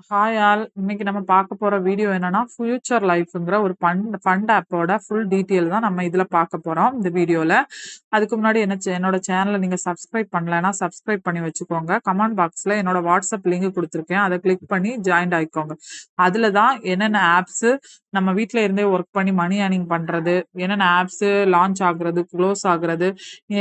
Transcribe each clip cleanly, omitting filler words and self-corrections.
Hi all. இன்னைக்கு நம்ம பார்க்க போற வீடியோ என்னன்னா, ஃபியூச்சர் லைஃப்ங்கிற ஒரு ஃபண்ட் ஆப்போட ஃபுல் டீட்டெயில் தான் நம்ம இதுல பார்க்க போறோம் இந்த வீடியோல. அதுக்கு முன்னாடி என்னோட சேனலை நீங்க சப்ஸ்கிரைப் பண்ணலைன்னா சப்ஸ்கிரைப் பண்ணி வச்சுக்கோங்க. கமெண்ட் பாக்ஸ்ல என்னோட வாட்ஸ்அப் லிங்க் கொடுத்துருக்கேன். அதை கிளிக் பண்ணி ஜாயின் ஆயிக்கோங்க. அதுல தான் என்னென்ன ஆப்ஸ் நம்ம வீட்ல இருந்தே ஒர்க் பண்ணி மணி ஏர்னிங் பண்றது, என்னென்ன ஆப்ஸ் லான்ச் ஆகுறது, க்ளோஸ் ஆகுறது,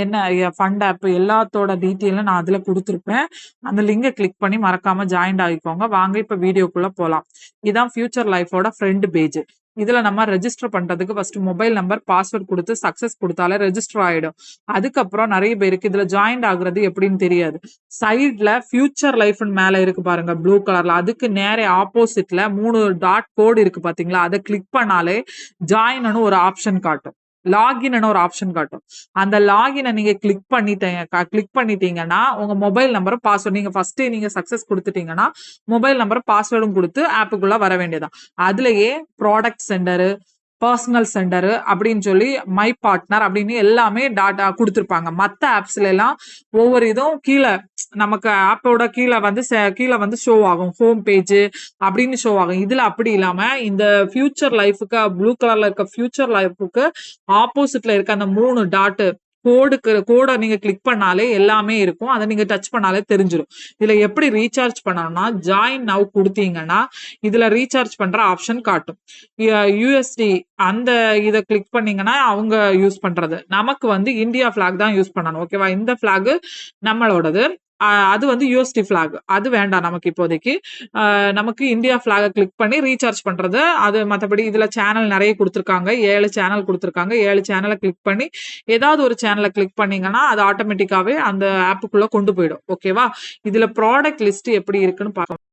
என்ன ஃபண்ட் ஆப் எல்லாத்தோட டீட்டெயிலும் நான் அதுல கொடுத்துருப்பேன். அந்த லிங்கை கிளிக் பண்ணி மறக்காம ஜாயின் ஆகிக்கோங்க. வாங்க இப்ப வீடியோக்குள்ள போலாம். இதான் ஃபியூச்சர் லைஃபோட ஃப்ரண்ட் பேஜ். இதுல நம்ம ரெஜிஸ்டர் பண்றதுக்கு ஃபர்ஸ்ட் மொபைல் நம்பர் பாஸ்வேர்ட் கொடுத்து சக்சஸ் கொடுத்தாலே ரெஜிஸ்டர் ஆயிடும். அதுக்கப்புறம் நிறைய பேருக்கு இதுல ஜாயின் ஆகுறது எப்படின்னு தெரியாது. சைட்ல ஃபியூச்சர் லைஃப் மேல இருக்கு பாருங்க, ப்ளூ கலர்ல. அதுக்கு நேரே ஆப்போசிட்ல 3 டாட் கோடு இருக்கு பாத்தீங்களா, அதை கிளிக் பண்ணாலே ஜாயின் ஒரு ஆப்ஷன் காட்டும். லாகின் ஒரு ஆப்ஷன் காட்டும். அந்த லாகினை நீங்க கிளிக் பண்ணிட்டீங்கன்னா உங்க மொபைல் நம்பரும் பாஸ்வேர்டு நீங்க ஃபர்ஸ்ட் நீங்க சக்சஸ் கொடுத்துட்டீங்கன்னா மொபைல் நம்பர் பாஸ்வேர்டும் கொடுத்து ஆப்புக்குள்ள வர வேண்டியதான். அதுலயே ப்ராடக்ட் சென்டரு, பர்சனல் சென்டரு அப்படின்னு சொல்லி மை பார்ட்னர் அப்படின்னு எல்லாமே டாட்டா கொடுத்துருப்பாங்க. மற்ற ஆப்ஸ்ல எல்லாம் ஒவ்வொரு இதுவும் கீழே நமக்கு ஆப்போட கீழே வந்து ஷோ ஆகும். ஹோம் பேஜ் அப்படின்னு ஷோ ஆகும். இதுல அப்படி இல்லாம இந்த ஃபியூச்சர் லைஃபுக்கு ப்ளூ கலர்ல இருக்க ஃபியூச்சர் லைஃபுக்கு ஆப்போசிட்ல இருக்க அந்த 3 டாட் கோடை நீங்க கிளிக் பண்ணாலே எல்லாமே இருக்கும். அதை நீங்க டச் பண்ணாலே தெரிஞ்சிடும். இதுல எப்படி ரீசார்ஜ் பண்ணணும்னா, ஜாயின் நவ் கொடுத்தீங்கன்னா இதுல ரீசார்ஜ் பண்ற ஆப்ஷன் காட்டும். யூஎஸ்டி அந்த இதை கிளிக் பண்ணீங்கன்னா அவங்க யூஸ் பண்றது. நமக்கு வந்து இந்தியா பிளாக் தான் யூஸ் பண்ணணும். ஓகேவா? இந்த பிளாக் நம்மளோடது. அது வந்து யூஎஸ்டி பிளாக், அது வேண்டாம் நமக்கு இப்போதைக்கு. நமக்கு இந்தியா பிளாக கிளிக் பண்ணி ரீசார்ஜ் பண்றது. அது மற்றபடி இதுல சேனல் நிறைய கொடுத்துருக்காங்க. 7 சேனல் கொடுத்துருக்காங்க. 7 சேனலை கிளிக் பண்ணி ஏதாவது ஒரு சேனலை கிளிக் பண்ணீங்கன்னா அது ஆட்டோமேட்டிக்காவே அந்த ஆப்புக்குள்ள கொண்டு போயிடும். ஓகேவா? இதுல ப்ராடக்ட் லிஸ்ட் எப்படி இருக்குன்னு பார்க்கலாம்.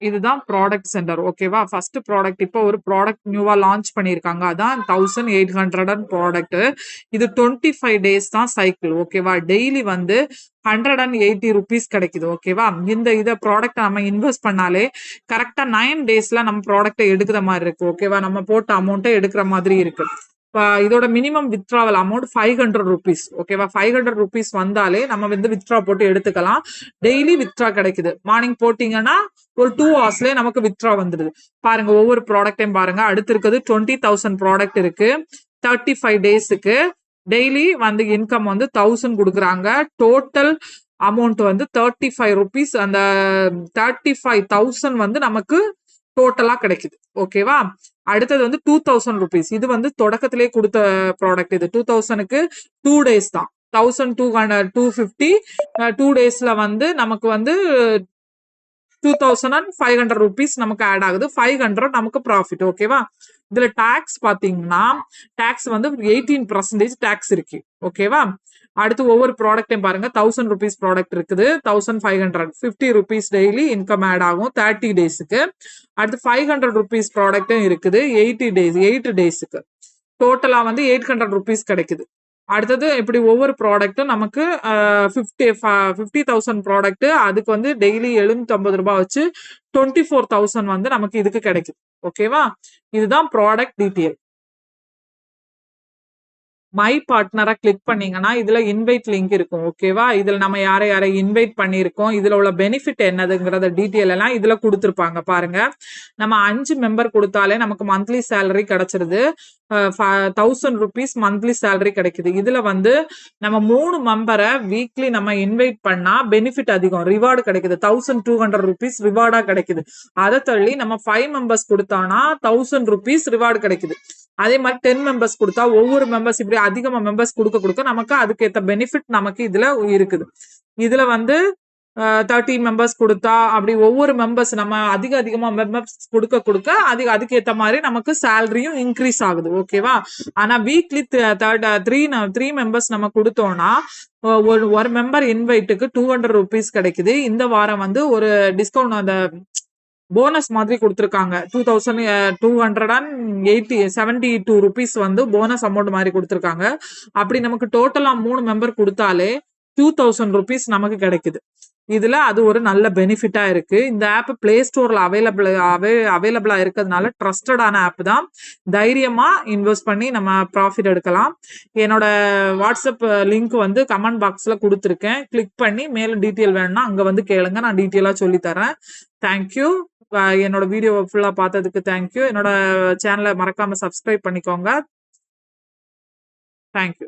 இதுதான் ப்ராடக்ட் சென்டர். ஓகேவா? ஃபர்ஸ்ட் ப்ராடக்ட் இப்போ ஒரு ப்ராடக்ட் நியூவா லான்ச் பண்ணியிருக்காங்க. அதான் 1800 ப்ராடக்ட். இது 25 டேஸ் தான் சைக்கிள். ஓகேவா? டெய்லி வந்து 180 ருபீஸ் கிடைக்குது. ஓகேவா? இதை ப்ராடக்ட் நம்ம இன்வெஸ்ட் பண்ணாலே கரெக்டா 9 டேஸ்ல நம்ம ப்ராடக்ட்டை எடுக்கிற மாதிரி இருக்கு. ஓகேவா? நம்ம போட்ட அமௌண்ட்டை எடுக்கிற மாதிரி இருக்கு. இதோட மினிமம் வித்ட்ராவல் அமௌண்ட் 500 ருபீஸ். ஓகேவா? 500 ருபீஸ் வந்தாலே நம்ம வந்து வித்ட்ரா போட்டு எடுத்துக்கலாம். டெய்லி வித்ட்ரா கிடைக்குது. மார்னிங் போட்டீங்கன்னா ஒரு 2 ஹவர்ஸ்லயே நமக்கு வித்ட்ரா வந்துடுது. பாருங்க, ஒவ்வொரு ப்ராடக்டையும் பாருங்க. அடுத்து இருக்குது 20,000 ப்ராடக்ட் இருக்கு. 35 டேஸுக்கு டெய்லி வந்து இன்கம் வந்து 1000 கொடுக்குறாங்க. டோட்டல் அமௌண்ட் வந்து 35 ருபீஸ். அந்த 35,000 வந்து நமக்கு டோட்டலா கிடைக்குது. ஓகேவா? அடுத்தது வந்து 2000 ருபீஸ். இது வந்து தொடக்கத்திலே கொடுத்த ப்ராடக்ட். இது 2000க்கு 2 டேஸ் தான். 1200 250 2 டேஸ்ல வந்து நமக்கு வந்து 2500 ருபீஸ் நமக்கு ஆட் ஆகுது. 500 நமக்கு ப்ராஃபிட். ஓகேவா? இதுல டாக்ஸ் பாத்தீங்கன்னா டாக்ஸ் வந்து 18% டாக்ஸ் இருக்கு. ஓகேவா? அடுத்து ஒவ்வொரு ப்ராடக்டையும் பாருங்க. 1000 ருபீஸ் ப்ராடக்ட் இருக்குது. 1500 50 ருபீஸ் டெய்லி இன்கம் ஆட் ஆகும் 30 டேஸுக்கு. அடுத்து 500 ருபீஸ் ப்ராடக்டும் இருக்குது 8 டேஸுக்கு. டோட்டலா வந்து 800 ருபீஸ் கிடைக்குது. அடுத்தது இப்படி ஒவ்வொரு ப்ராடக்ட்டும் நமக்கு 50,000 ப்ராடக்ட். அதுக்கு வந்து டெய்லி 750 ரூபாய் வச்சு 24,000 வந்து நமக்கு இதுக்கு கிடைக்குது. ஓகேவா? இதுதான் ப்ராடக்ட் டீட்டெயில். மை பார்ட்னரா கிளிக் பண்ணீங்கன்னா இதுல இன்வைட் லிங்க் இருக்கும். ஓகேவா? இதுல நம்ம யாரை இன்வைட் பண்ணிருக்கோம், இதுல உள்ள பெனிஃபிட் என்னதுங்கிறத டீட்டெயில் எல்லாம் இதுல கொடுத்துருப்பாங்க. பாருங்க, நம்ம 5 மெம்பர் கொடுத்தாலே நமக்கு மந்த்லி சேலரி கிடைச்சிருது. 1000 ருபீஸ் மந்த்லி சேலரி கிடைக்குது. இதுல வந்து நம்ம 3 மெம்பரை வீக்லி நம்ம இன்வைட் பண்ணா பெனிஃபிட் அதிகம், ரிவார்டு கிடைக்குது. 1200 ருபீஸ் ரிவார்டா கிடைக்குது. அதை தள்ளி நம்ம 5 மெம்பர்ஸ் கொடுத்தோம்னா 1000 ருபீஸ் ரிவார்டு கிடைக்குது. அதே மாதிரி 10 மெம்பர்ஸ் கொடுத்தா ஒவ்வொரு மெம்பர்ஸ் இப்படி அதிகமா மெம்பர்ஸ் கொடுக்க நமக்கு அதுக்கேற்ற பெனிஃபிட் நமக்கு இதுல இருக்குது. இதுல வந்து 30 மெம்பர்ஸ் கொடுத்தா அப்படி ஒவ்வொரு மெம்பர்ஸ் நம்ம அதிகமா மெம்பர்ஸ் கொடுக்க அதுக்கேற்ற மாதிரி நமக்கு சேலரியும் இன்க்ரீஸ் ஆகுது. ஓகேவா? ஆனா வீக்லி 3 மெம்பர்ஸ் நம்ம கொடுத்தோம்னா ஒரு மெம்பர் இன்வைட்டுக்கு 200 ருபீஸ் கிடைக்குது. இந்த வாரம் வந்து ஒரு டிஸ்கவுண்ட் அந்த போனஸ் மாதிரி கொடுத்துருக்காங்க. 2272 ருபீஸ் வந்து போனஸ் அமௌண்ட் மாதிரி கொடுத்துருக்காங்க. அப்படி நமக்கு டோட்டலா 3 மெம்பர் கொடுத்தாலே 2000 ருபீஸ் நமக்கு கிடைக்குது. இதுல அது ஒரு நல்ல பெனிஃபிட்டா இருக்கு. இந்த ஆப் பிளே ஸ்டோர்ல அவைலபிளா இருக்கிறதுனால ட்ரஸ்டடான ஆப் தான். தைரியமா இன்வெஸ்ட் பண்ணி நம்ம ப்ராஃபிட் எடுக்கலாம். என்னோட வாட்ஸ்அப் லிங்க் வந்து கமெண்ட் பாக்ஸ்ல கொடுத்துருக்கேன். கிளிக் பண்ணி மேல டீட்டெயில் வேணும்னா அங்க வந்து கேளுங்க, நான் டீட்டெயிலா சொல்லி தரேன். தேங்க்யூ. என்னோட வீடியோ ஃபுல்லா பார்த்ததுக்கு தேங்க்யூ. என்னோட சேனலை மறக்காம சப்ஸ்கிரைப் பண்ணிக்கோங்க. தேங்க்யூ.